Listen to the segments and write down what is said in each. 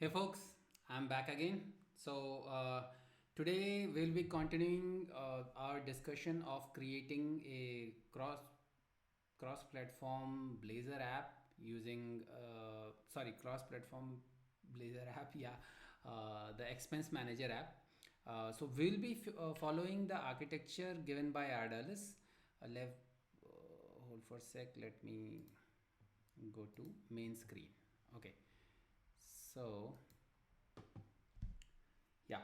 Hey folks, I'm back again. Today we'll be continuing our discussion of creating a cross platform Blazor app using cross platform Blazor app, yeah, the expense manager app. So we'll be following the architecture given by Ardalis. Left, hold for a sec. Let me go to main screen. Okay. So yeah.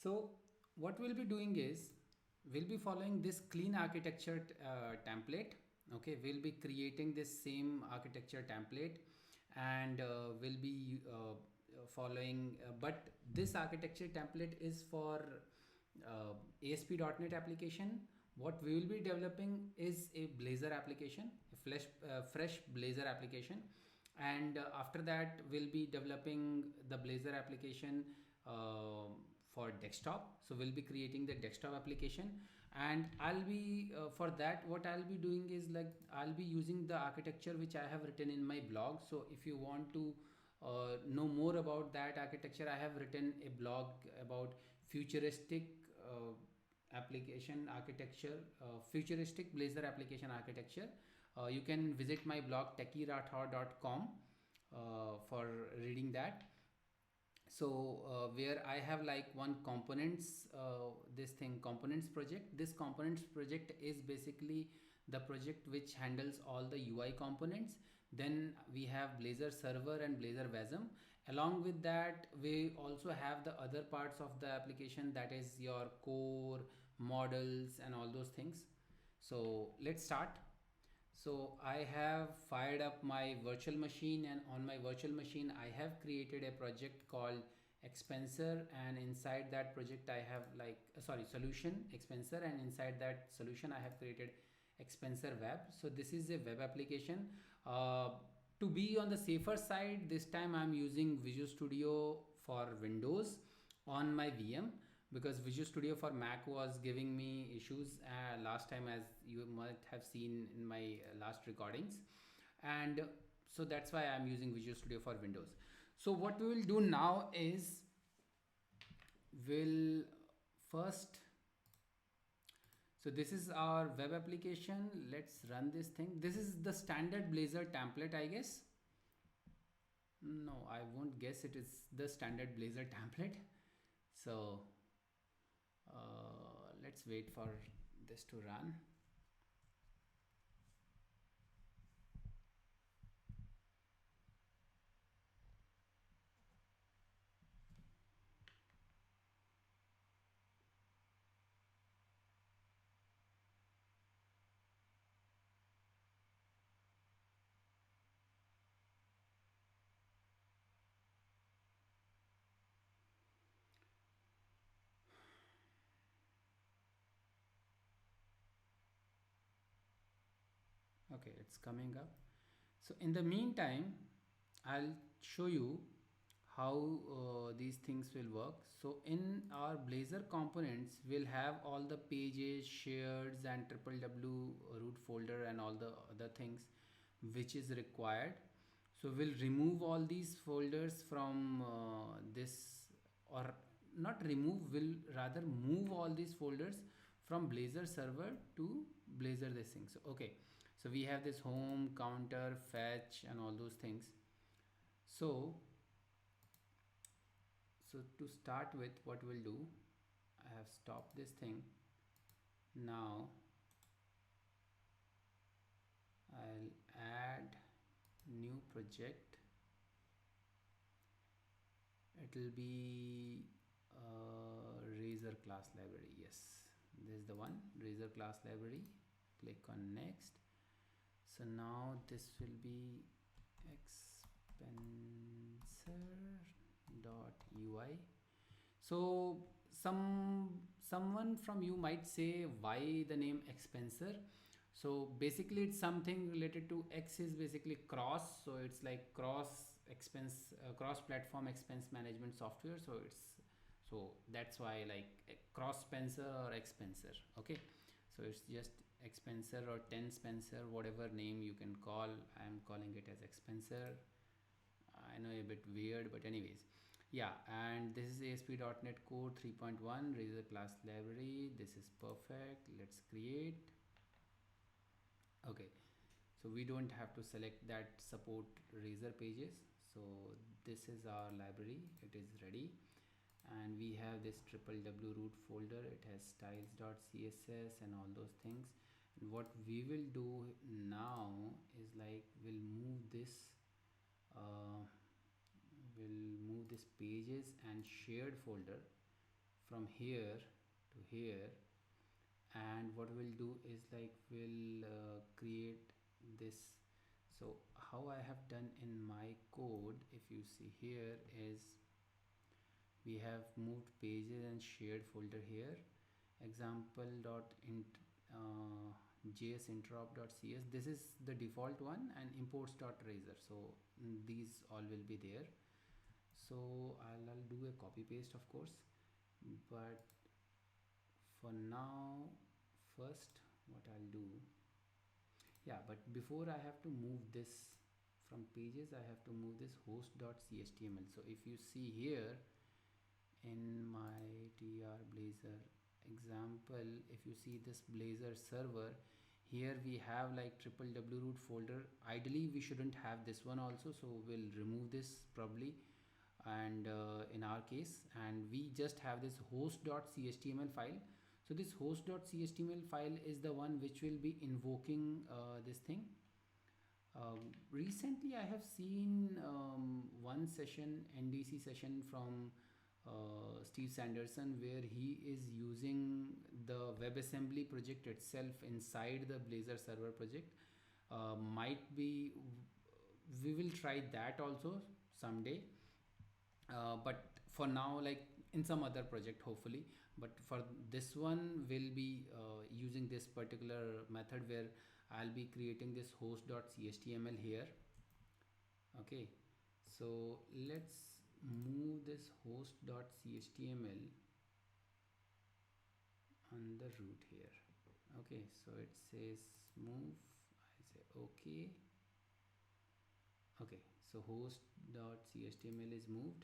So what we'll be doing is we'll be following this clean architecture template. Okay, we'll be creating this same architecture template and we'll be following, but this architecture template is for ASP.NET application. What we will be developing is a Blazor application, a fresh Blazor application, and after that we'll be developing the Blazor application for desktop. So we'll be creating the desktop application, and I'll be for that what I'll be doing is like I'll be using the architecture which I have written in my blog. So if you want to know more about that architecture, I have written a blog about futuristic application architecture, futuristic Blazor application architecture. You can visit my blog techirathor.com for reading that. So where I have like one components, this thing components project. This components project is basically the project which handles all the UI components. Then we have Blazor server and Blazor WASM. Along with that, we also have the other parts of the application, that is your core models and all those things. So let's start. So I have fired up my virtual machine, and on my virtual machine I have created a project called Expenser, and inside that project I have like solution Expenser, and inside that solution I have created Expenser web. So this is a web application. To be on the safer side, this time I'm using Visual Studio for Windows on my VM, because Visual Studio for Mac was giving me issues last time, as you might have seen in my last recordings, and so that's why I'm using Visual Studio for Windows. So what we will do now is we'll first, so this is our web application. Let's run this thing. This is the standard Blazor template, I guess. No, I won't guess it is the standard Blazor template. So let's wait for this to run. Okay, it's coming up. So in the meantime, I'll show you how these things will work. So in our Blazor components, we'll have all the pages, shares, and www root folder and all the other things which is required. So we'll remove all these folders from this, or not remove, will rather move all these folders from Blazor server to Blazor this thing. So okay, so we have this home, counter, fetch, and all those things. So to start with, what we'll do, I have stopped this thing. Now I'll add new project. It will be Razor class library. Yes, this is the one, Razor class library. Click on next. So now this will be expenser.ui. So someone from you might say, why the name Expenser? So basically it's something related to X, is basically cross, so it's like cross expense, cross platform expense management software. So it's, so that's why like cross Spencer or Expenser. Okay, so it's just Expenser or 10 Spencer, whatever name you can call. I am calling it as Expenser. I I know a bit weird, but anyways, yeah. And this is ASP.NET Core 3.1 Razor class library. This is perfect. Let's create. Okay, so we don't have to select that support Razor pages. So this is our library. It is ready, and we have this triple w root folder. It has styles.css and all those things. And what we will do now is like uh, we'll move this pages and shared folder from here to here. And what we'll do is like we'll create this. So how I have done in my code, if you see here, is we have moved pages and shared folder here, example dot int js this is the default one, and imports dot razor. So these all will be there. So I'll do a copy paste, of course, but for now, first what I'll do, yeah, but before I have to move this from pages, I have to move this host.html. So if you see here in my tr blazor example, if you see this blazor server, here we have like triple w root folder. Ideally we shouldn't have this one also, so we'll remove this probably, and in our case, and we just have this host.html file. So this host.html file is the one which will be invoking this thing. Recently I have seen one session, NDC session from Steve Sanderson, where he is using the WebAssembly project itself inside the Blazor server project. Might be we will try that also someday, but for now, like in some other project hopefully, but for this one we'll be using this particular method where I'll be creating this host.html here. Okay, so let's move this host.html on the root here. Okay, so it says move, I say okay. Okay, so host.html is moved.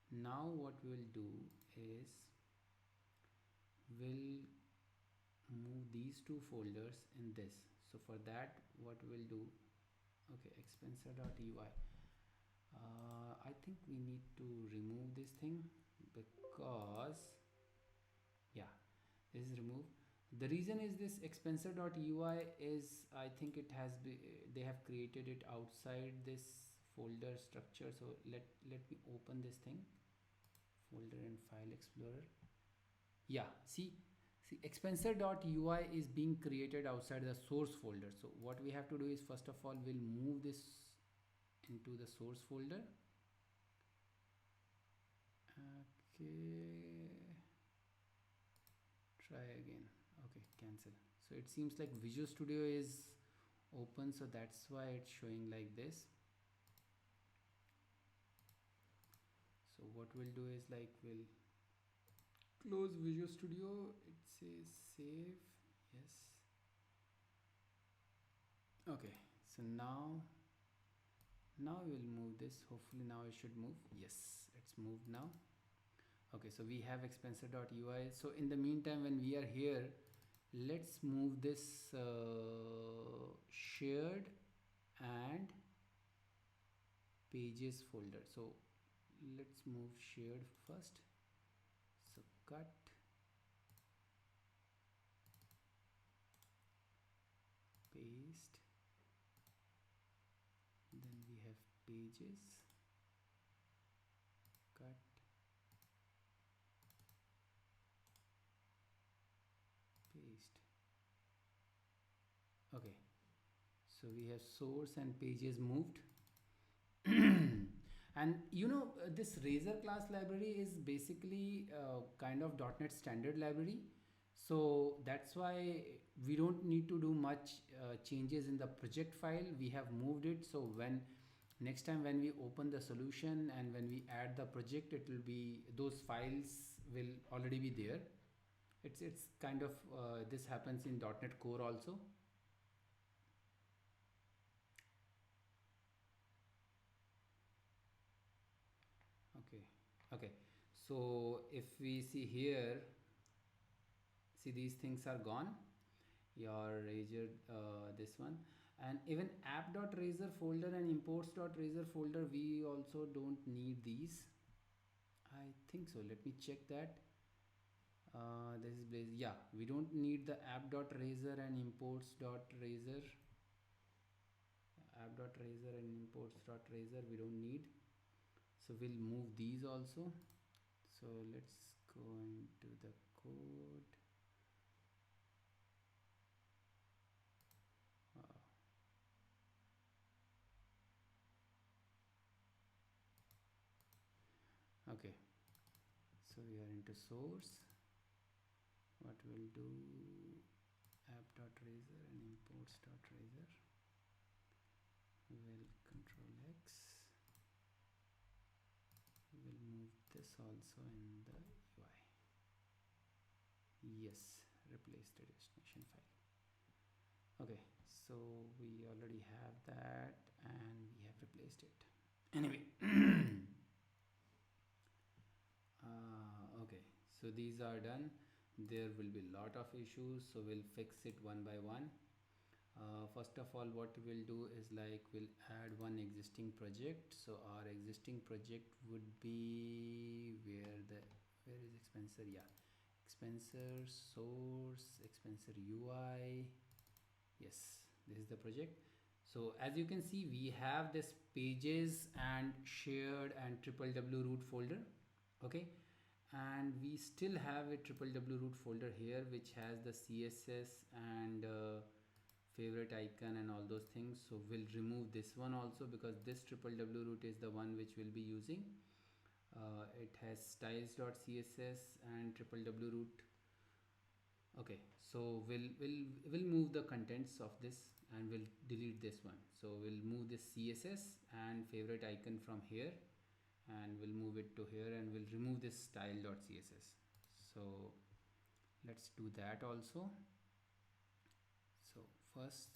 Now what we'll do is we'll move these two folders in this. So for that, what we'll do, okay, expenser.ui, I think we need to remove this thing, because yeah, this is removed. The reason is this expenser.ui is, I think it has they have created it outside this folder structure. So let me open this thing, folder and file explorer. Yeah, see expenser.ui is being created outside the source folder. So what we have to do is, first of all, we'll move this into the source folder. Okay, try again. Okay, cancel. So it seems like Visual Studio is open, so that's why it's showing like this. So what we'll do is like we'll close Visual Studio. It says save, yes. Okay, so now we'll move this. Hopefully now it should move. Yes, it's moved now. Okay, so we have expenser.ui. So in the meantime, when we are here, let's move this shared and pages folder. So let's move shared first. So cut, paste, then we have pages, cut, paste. Okay, so we have source and pages moved. And you know, this Razor class library is basically kind of .NET standard library. So that's why we don't need to do much changes in the project file. We have moved it. So when next time when we open the solution and when we add the project, it will be, those files will already be there. It's kind of this happens in .NET Core also. Okay, so if we see here, see these things are gone, your razor, this one, and even app.razor folder and imports.razor folder, we also don't need these. I think so, let me check that. This is blaze, yeah, we don't need the app.razor and imports.razor. App.razor and imports.razor we don't need, so we'll move these also. So let's go into the code. uh, okay, so we are into source. What we'll do, app.razor and imports.razor, will control X, we'll move this also in the UI. Yes, replace the destination file. Okay, so we already have that and we have replaced it anyway. Okay, so these are done. There will be lot of issues, so we'll fix it one by one. First of all, what we'll do is like we'll add one existing project. So our existing project would be where is expenser, yeah, expenser source, expenser UI. Yes, this is the project. So as you can see, we have this pages and shared and triple w root folder. Okay, and we still have a triple w root folder here which has the css and favorite icon and all those things. So we'll remove this one also, because this triple w root is the one which we'll be using. It has styles.css and triple w root. Okay, so we'll move the contents of this and we'll delete this one. So we'll move this css and favorite icon from here and we'll move it to here, and we'll remove this style.css. So let's do that also. So first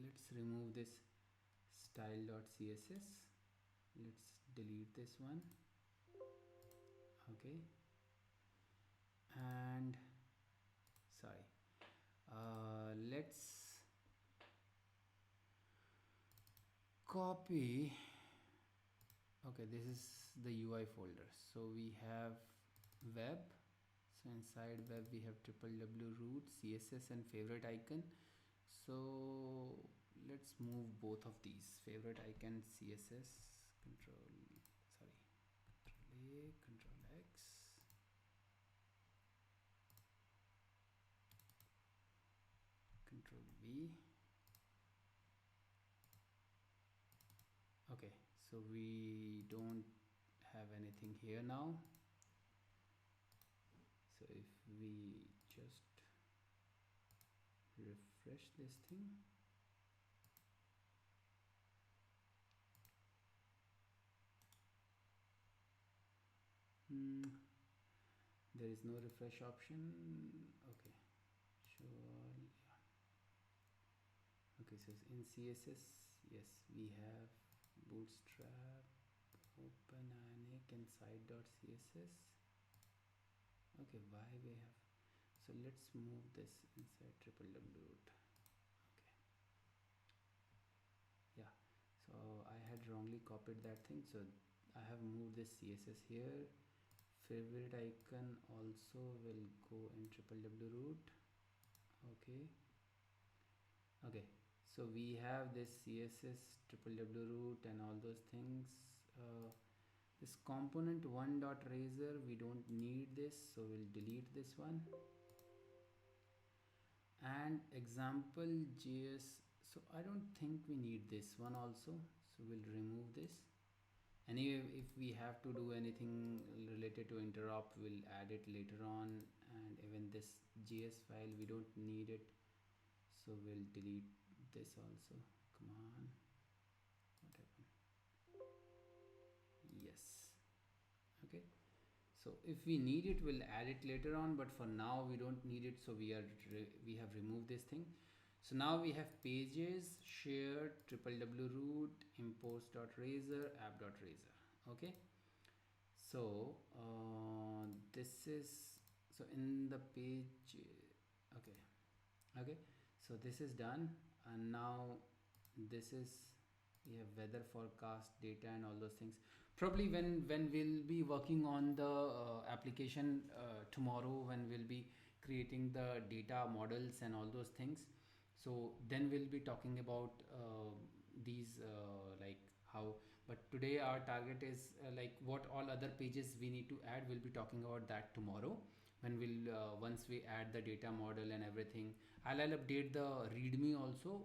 let's remove this style.css. Let's delete this one. Okay, and sorry, let's copy. Okay, this is the UI folder. So we have web. So inside web we have triple w root, css and favorite icon. So let's move both of these, favorite icon, css, control, sorry, control A, control X, control V. Okay, so we don't have anything here now. So if we just refresh this thing, there is no refresh option. Okay, sure, yeah. Okay, so in css, yes, we have bootstrap, open ionic and site.css. Okay, why we have, so let's move this inside triple w root. Okay, yeah, so I had wrongly copied that thing, so I have moved this css here. Favorite icon also will go in triple w root. Okay, okay, so we have this css, triple w root and all those things. This component one dot razor, we don't need this, so we'll delete this one. And example js, so I don't think we need this one also, so we'll remove this. Anyway, if we have to do anything related to interop, we'll add it later on. And even this js file, we don't need it, so we'll delete this also. Come on, what happened? Yes, okay, so if we need it, we'll add it later on, but for now we don't need it, so we have removed this thing. So now we have pages, shared, triple w root, imports.razor, app.razor. Okay, So this is, so in the page, okay, okay, so this is done. And now this is, we have weather forecast data and all those things. Probably when we'll be working on the application tomorrow, when we'll be creating the data models and all those things, so then we'll be talking about these like how. But today our target is like what all other pages we need to add, we'll be talking about that tomorrow, when we'll once we add the data model and everything. I'll update the readme also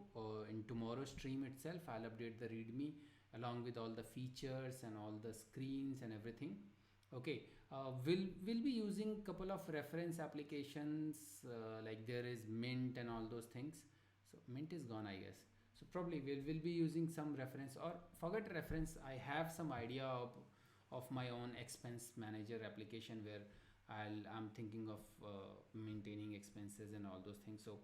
in tomorrow's stream itself. I'll update the readme along with all the features and all the screens and everything. Okay, we'll be using couple of reference applications, like there is Mint and all those things. So Mint is gone, I guess. So probably we'll be using some reference, or forget reference. I have some idea of my own expense manager application where I'm thinking of maintaining expenses and all those things. So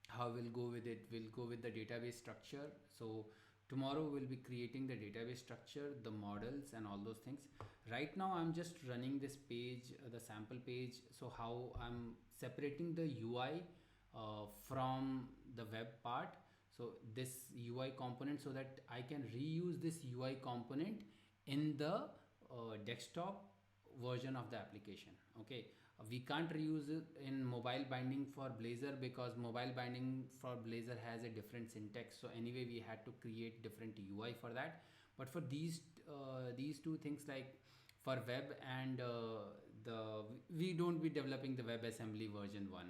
how we'll go with it, we'll go with the database structure. So tomorrow we'll be creating the database structure, the models and all those things. Right now I'm just running this page, the sample page. So how I'm separating the UI from the web part. So this UI component, so that I can reuse this UI component in the desktop version of the application. Okay, we can't reuse it in mobile binding for Blazor, because mobile binding for Blazor has a different syntax. So anyway, we had to create different UI for that. But for these two things, like for web and the we don't be developing the WebAssembly version 1.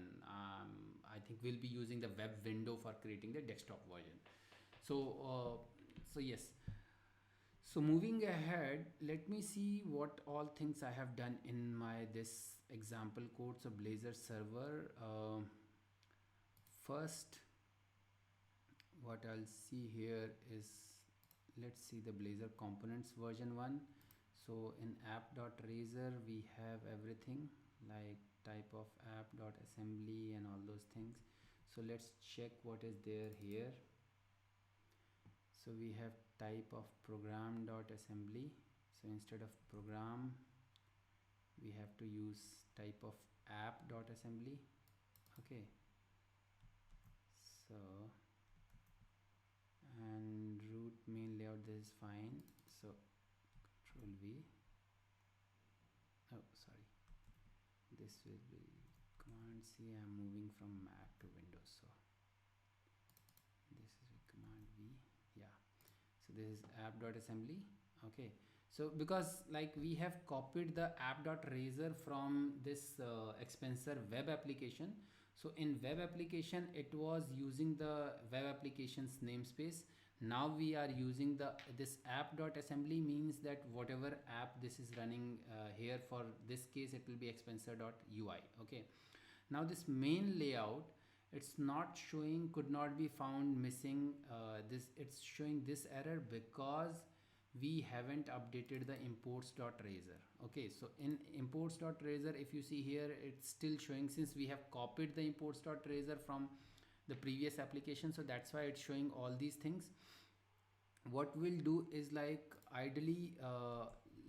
I think we'll be using the web window for creating the desktop version. So yes, so moving ahead, let me see what all things I have done in my this example code. So Blazor server, first what I'll see here is, let's see the Blazor components version 1. So in app.razor we have everything like type of app.assembly and all those things. So let's check what is there here. So we have type of program.assembly. So instead of program, we have to use type of app.assembly. Okay, so and root main layout, this is fine. So control V, oh sorry, this will be command C. I'm moving from Mac to Windows, so this is command V. Yeah, so this is app.assembly. Okay, so because like we have copied the app.razor from this expenser web application. So in web application it was using the web applications namespace. Now we are using the this app.assembly, means that whatever app this is running here, for this case it will be expenser.ui. Okay, now this main layout, it's not showing, could not be found, missing this, it's showing this error because we haven't updated the imports.razor. Okay, so in imports.razor, if you see here, it's still showing, since we have copied the imports.razor from the previous application, so that's why it's showing all these things. What we'll do is, like, ideally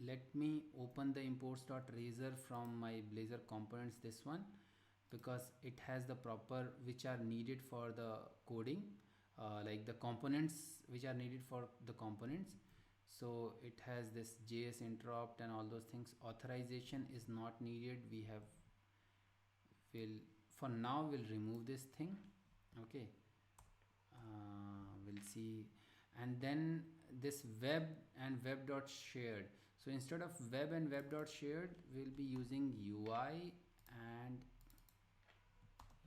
let me open the imports.razor from my Blazor components, this one, because it has the proper which are needed for the coding, like the components which are needed for the components. So it has this JS interrupt and all those things. Authorization is not needed. We have, will for now we'll remove this thing. Okay, we'll see. And then this web and web.shared. So instead of web and web.shared, we'll be using UI and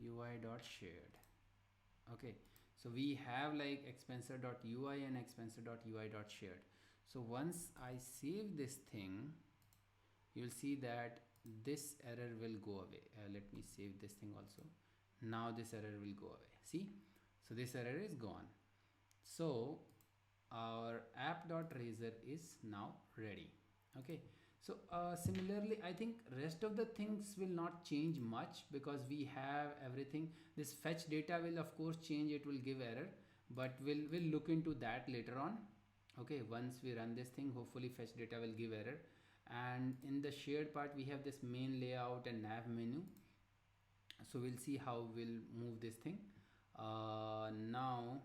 UI.shared. Okay, so we have like expenser.ui and expenser.ui.shared. So once I save this thing, you'll see that this error will go away. Let me save this thing also. Now this error will go away. See, so this error is gone. So our app.razor is now ready. Okay, so similarly, I think rest of the things will not change much because we have everything. This fetch data will of course change, it will give error, but we'll look into that later on. Okay, once we run this thing, hopefully fetch data will give error. and in the shared part we have this main layout and nav menu. So we'll see how we'll move this thing. Now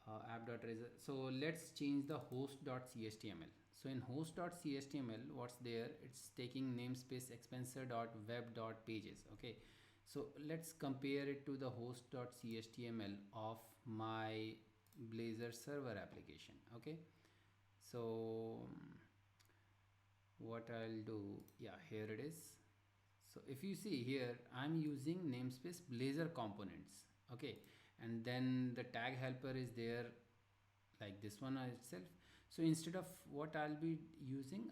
app.result. So let's change the host.chtml. So in host.chtml, what's there? It's taking namespace expenser.web.pages. Okay, so let's compare it to the host.html of my Blazor server application. Okay, so what I'll do, yeah, here it is. So if you see here, I'm using namespace Blazor components. Okay, and then the tag helper is there like this one itself. So instead of what I'll be using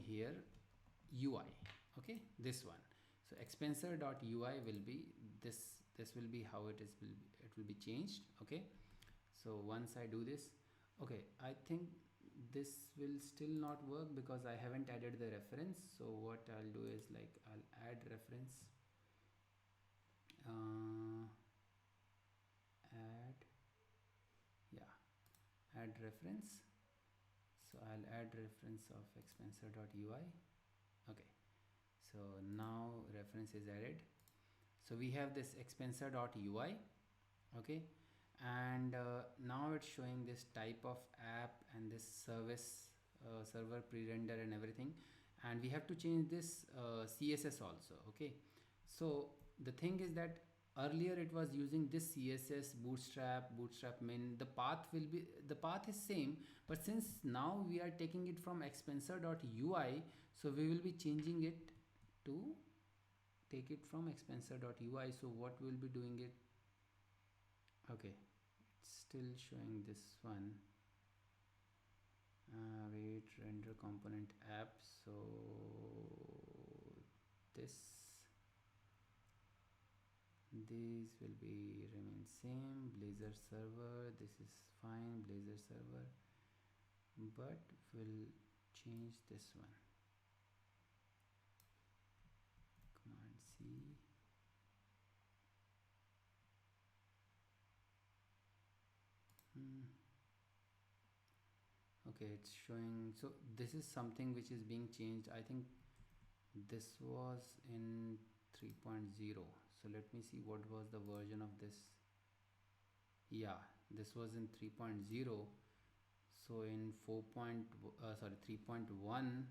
here UI. Okay, this one. So expenser.ui will be this will be how it is, it will be changed. Okay, so once I do this, okay, I think this will still not work because I haven't added the reference. So what I'll do is like I'll add reference, uh, add, yeah, add reference. So I'll add reference of expenser.ui. Okay, so now reference is added. So we have this expenser.ui. Okay, and now it's showing this type of app and this service, server pre-render and everything, and we have to change this css also. Okay, so the thing is that earlier it was using this css bootstrap min. The path is same, but since now we are taking it from expenser.ui, so we will be changing it to take it from expenser.ui. So what we'll be doing it, okay, it's still showing this one. Wait, render component app. So these will be remain same. Blazor server, this is fine, Blazor server, but we'll change this one. Command C. Okay, it's showing. So this is something which is being changed. I think this was in 3.0. So let me see what was the version of this. Yeah, this was in 3.0. So in 3.1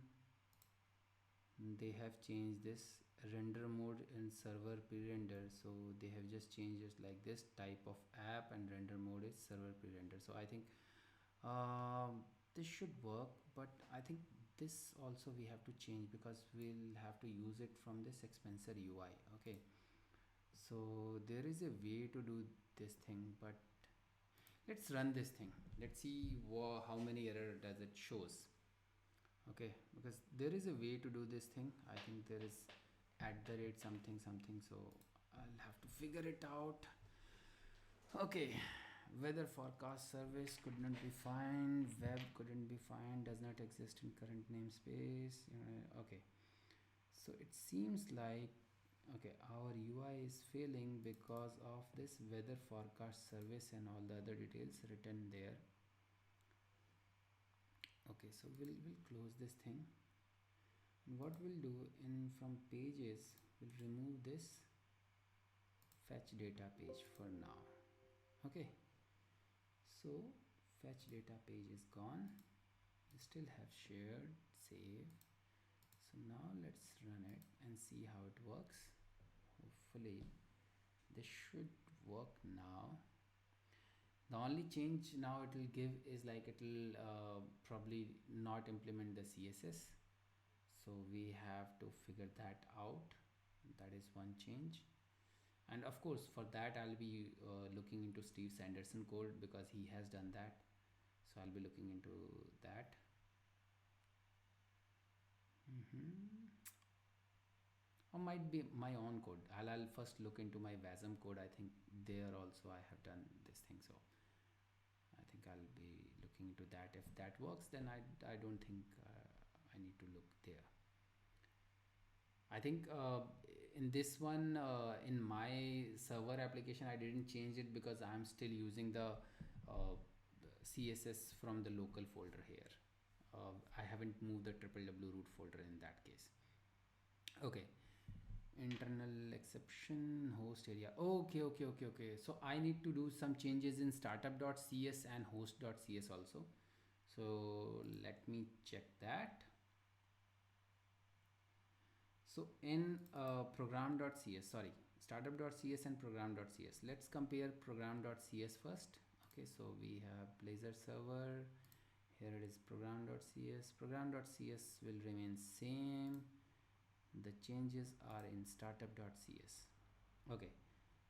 they have changed this render mode in server pre-render. So they have just changed it like this, type of app, and render mode is server pre-render. So I think this should work, but I think this also we have to change because we'll have to use it from this expenser UI. Okay, so there is a way to do this thing, but let's run this thing. Let's see how many error does it shows. Okay, because there is a way to do this thing. I think there is @ something something, so I'll have to figure it out. Okay, weather forecast service could not be found, web couldn't be found, does not exist in current namespace. Okay, so it seems like, okay, our UI is failing because of this weather forecast service and all the other details written there. Okay, so we'll close this thing, and what we'll do in from pages, we'll remove this fetch data page for now. Okay, so fetch data page is gone. We still have shared, save. So now let's run it and see how it works. Hopefully this should work now. The only change now it will give is like it will probably not implement the CSS. So we have to figure that out. That is one change. And of course for that I'll be looking into Steve Sanderson code because he has done that. So I'll be looking into that. Or might be my own code. I'll first look into my WASM code. I think there also I have done this thing. So I think I'll be looking into that. If that works, then I don't think I need to look there. I think in this one, in my server application, I didn't change it because I'm still using the CSS from the local folder here. I haven't moved the triple W root folder in that case. Okay, internal exception host area. Okay. So I need to do some changes in startup.cs and host.cs also. So let me check that. So in program.cs, sorry, startup.cs and program.cs. Let's compare program.cs first. Okay, so we have Blazor server. Here it is program.cs. Program.cs will remain same. The changes are in startup.cs. Okay,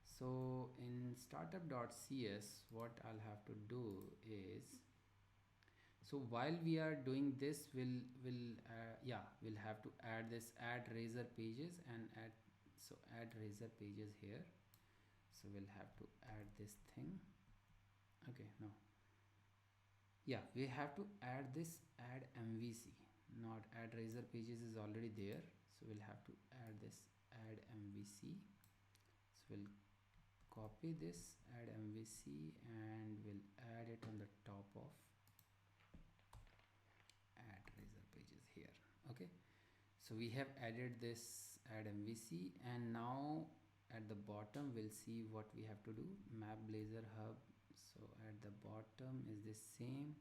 so in startup.cs, what I'll have to do is, so while we are doing this, we'll have to add this add razor pages and add, so add razor pages here. So we'll have to add this thing. Okay, no, yeah, we have to add this add MVC, not add razor pages is already there. So we'll have to add this add MVC. So we'll copy this add MVC and we'll add it on the top of add razor pages here. Okay, so we have added this add MVC, and now at the bottom we'll see what we have to do. Map Blazor hub. So at the bottom is the same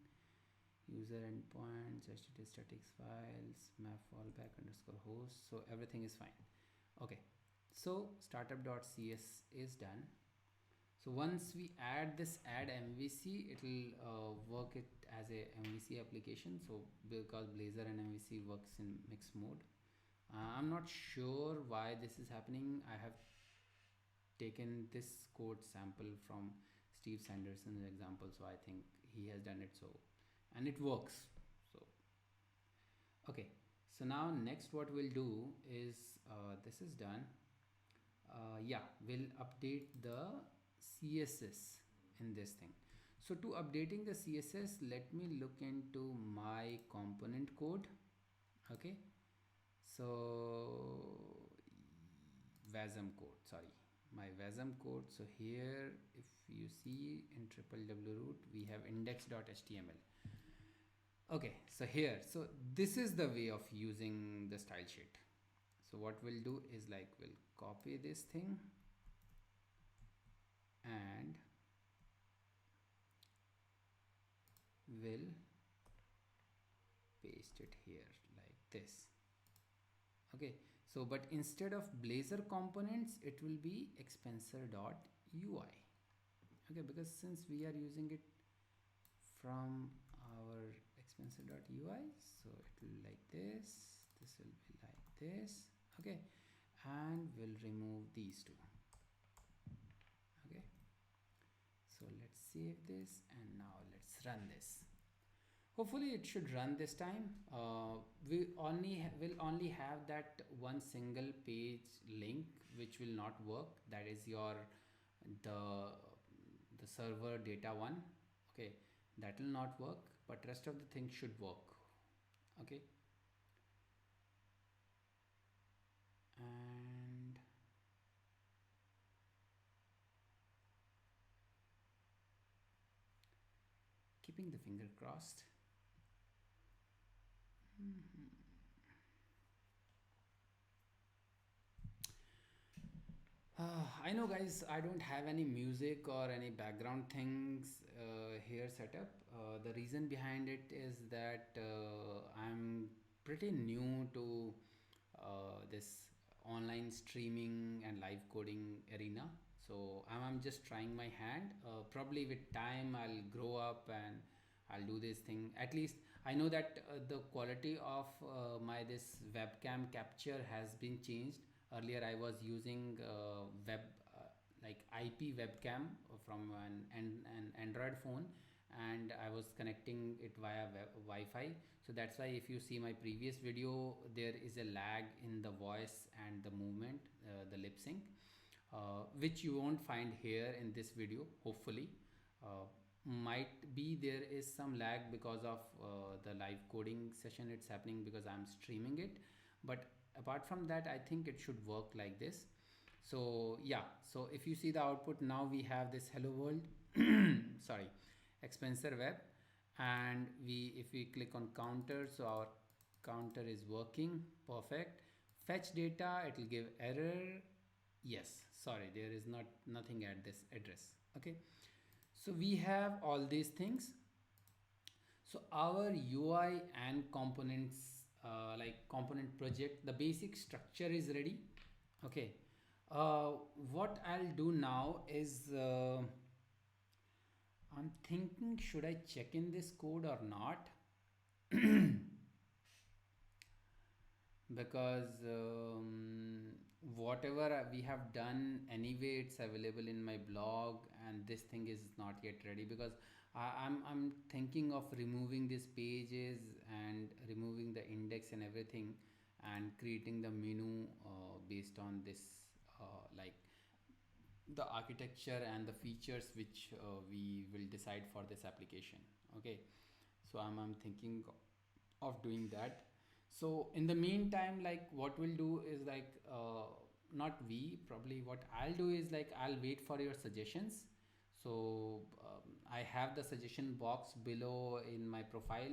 user endpoints, http statics files, map fallback underscore host. So everything is fine. Okay, so startup.cs is done. So once we add this add MVC, it will work it as a MVC application. So because Blazor and MVC works in mixed mode. I'm not sure why this is happening. I have taken this code sample from Steve Sanderson's example, so I think he has done it, so, and it works. So okay, so now next what we'll do is this is done. Yeah, we'll update the CSS in this thing. So to updating the CSS, let me look into my component code. Okay, so wasm code, sorry, my wasm code. So here if you see in triple W root we have index.html. Okay, so here, so this is the way of using the style sheet. So what we'll do is like we'll copy this thing and we'll paste it here like this. Okay, so but instead of Blazor components it will be expenser.ui. Okay, because since we are using it from our expenser.ui, so it will be like this, this will be like this. Okay, and we'll remove these two. Okay, so let's save this and now let's run this. Hopefully it should run this time. We will only have that one single page link which will not work, that is your the server data one. Okay, that will not work, but rest of the things should work. Okay, and keeping the finger crossed. I know guys, I don't have any music or any background things here set up. The reason behind it is that I'm pretty new to this online streaming and live coding arena. So I'm just trying my hand. Probably with time I'll grow up and I'll do this thing. At least I know that the quality of my this webcam capture has been changed. Earlier I was using web like IP webcam from an Android phone, and I was connecting it via Wi-Fi. So that's why if you see my previous video, there is a lag in the voice and the movement, the lip sync, which you won't find here in this video. Hopefully, might be there is some lag because of the live coding session it's happening because I'm streaming it, but apart from that I think it should work like this. So yeah, so if you see the output now, we have this hello world sorry, expenser web, and we if we click on counter, so our counter is working perfect. Fetch data, it will give error. Yes, sorry, there is nothing at this address. Okay, so we have all these things. So our UI and components, like component project, the basic structure is ready. Okay, what I'll do now is I'm thinking, should I check in this code or not? Because whatever we have done anyway, it's available in my blog, and this thing is not yet ready because I'm thinking of removing these pages and removing the index and everything, and creating the menu based on this, like the architecture and the features which we will decide for this application. Okay, so I'm thinking of doing that. So in the meantime, like what we'll do is like not we, probably what I'll do is like I'll wait for your suggestions. So I have the suggestion box below in my profile.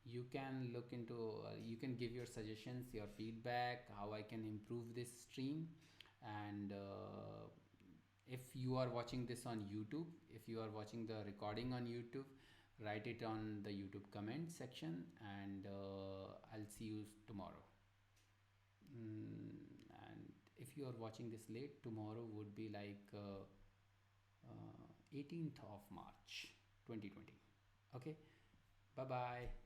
You can look into, you can give your suggestions, your feedback, how I can improve this stream. And if you are watching this on YouTube, if you are watching the recording on YouTube, write it on the YouTube comment section, and I'll see you tomorrow. And if you are watching this late, tomorrow would be like 18th of March 2020. Okay, bye bye.